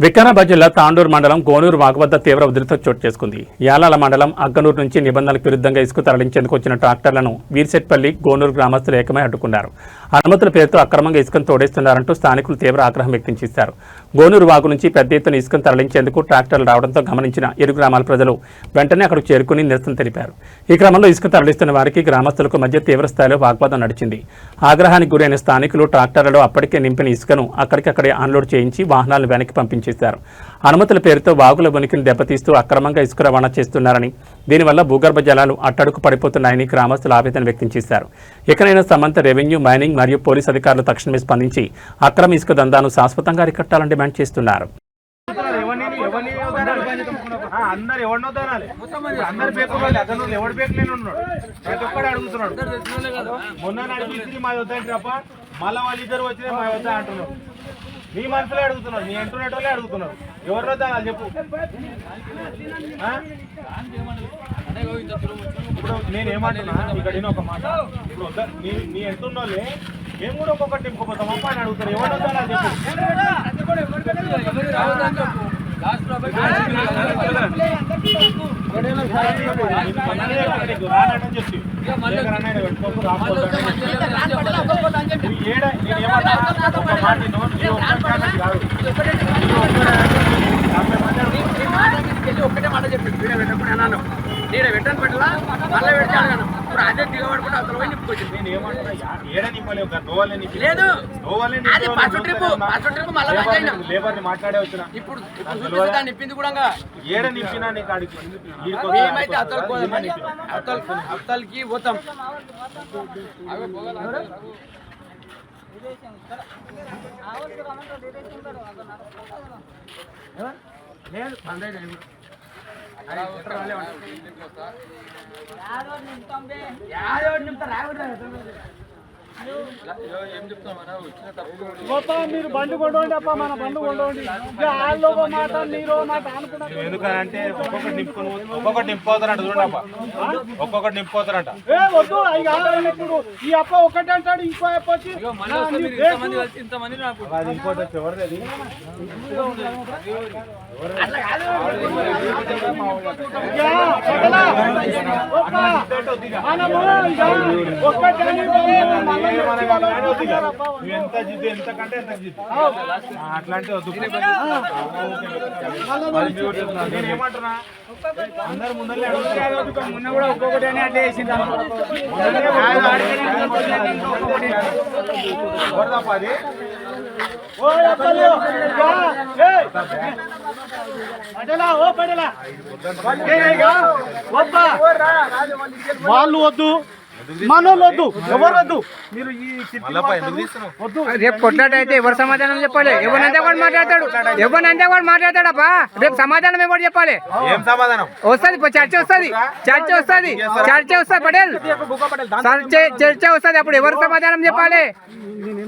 వికారాబాద్ జిల్లా తాండూరు మండలం గోనూరు వాగు వద్ద తీవ్ర ఉధృతి చోటు చేసుకుంది. యాలాల మండలం అగ్గనూరు నుంచి నిబంధనలకు విరుద్ధంగా ఇసుక తరలించేందుకు వచ్చిన ట్రాక్టర్లను వీర్సెట్పల్లి గోనూరు గ్రామస్తులు ఏకమై అడ్డుకున్నారు. అనుమతుల పేరుతో అక్రమంగా ఇసుకను తోడేస్తున్నారంటూ స్థానికులు తీవ్ర ఆగ్రహం వ్యక్తం చేశారు. గోనూరు వాగు నుంచి పెద్ద ఎత్తున ఇసుకను తరలించేందుకు ట్రాక్టర్లు రావడంతో గమనించిన ఇరు గ్రామాల ప్రజలు వెంటనే అక్కడికి చేరుకుని నిరసన తెలిపారు. ఈ క్రమంలో ఇసుక తరలిస్తున్న వారికి గ్రామస్తులకు మధ్య తీవ్ర స్థాయిలో వాగ్వాదం నడిచింది. ఆగ్రహానికి గురైన స్థానికులు ట్రాక్టర్లలో అప్పటికే నింపిన ఇసుకను అక్కడికక్కడే అన్లోడ్ చేయించి వాహనాలను వెనక్కి పంపించారు. అనుమతుల పేరుతో వాగుల ఉనికిని దెబ్బతీస్తూ అక్రమంగా ఇసుక రవాణా చేస్తున్నారని, దీనివల్ల భూగర్భ జలాలు అట్టడుకు పడిపోతున్నాయని గ్రామస్తులు ఆవేదన వ్యక్తం చేశారు. ఇకనైనా సంబంధిత రెవెన్యూ, మైనింగ్ మరియు పోలీస్ అధికారులు తక్షణమే స్పందించి అక్రమ ఇసుక దందాను శాశ్వతంగా అరికట్టాలని డిమాండ్ చేస్తున్నారు. నీ మనసులో అడుగుతున్నాడు, నీ ఎంటున్నట్టు అడుగుతున్నాడు. ఎవరిలో దాని చెప్పు. ఇప్పుడు నేనేమంటున్నా, ఇక్కడ ఒక మాట, ఇప్పుడు నీ ఎంటున్నోళ్ళే మేము కూడా ఒక్కొక్కటి నింపుకోపోతాం అప్ప అని అడుగుతారు. ఎవరిలో దాని చెప్పు. ఒక్కటే మాట చెప్పి పెట్టకుండా నేను పెట్టను పెట్టలా మళ్ళీ పెడతాను. ఇప్పుడు అదే దిగబడుకుంటే అసలు పోయి నింపుకొచ్చింది. నేను ఏమంటున్నా, ఏడ నింపలేవు లేదు లేబర్ ని మాట్లాడే వచ్చిన. ఇప్పుడు నింపింది కూడా ఏడ నింపినా నీకు అడిగి ఏమైతే అత్తలకి పోతాం. లేదు బంద్ మీరు బండి కొండండి అప్ప, మన బండి కొండండి. మాట మీరు మాట అనుకున్నారు. ఎందుకంటే ఒక్కొక్కటి నింపుకోతారంట. చూడండి అప్ప, ఒక్కొక్కటి నింపుకోతారంట. వద్దు అవి కాదు. ఇప్పుడు ఈ అప్ప ఒకటి అంటాడు, ఇంకో అప్ప వచ్చి ఇంకోటి వచ్చి ఎవరిది ఎంత జిద్దు, ఎంతకంటే ఎంత జిద్దు అట్లాంటి వద్దు. ఏమంటున్నా, అందరు ముందరే మొన్న కూడా ఒక్కొక్కటి అని అట్లా వేసింది. వాళ్ళు వద్దు, మనోళ్ళు వద్దు, ఎవరు వద్దు. మీరు రేపు కొట్లాటైతే ఎవరు సమాధానం చెప్పాలి? ఎవరంటే వాడు మాట్లాడతాడు, ఎవరంటే వాడు మాట్లాడతాడబ్బా. రేపు సమాధానం ఎవరు చెప్పాలి? ఏం సమాధానం వస్తుంది? చర్చ వస్తుంది, చర్చ వస్తుంది, చర్చ వస్తుంది. పటేల్ చర్చ వస్తుంది. అప్పుడు ఎవరు సమాధానం చెప్పాలి? మీరు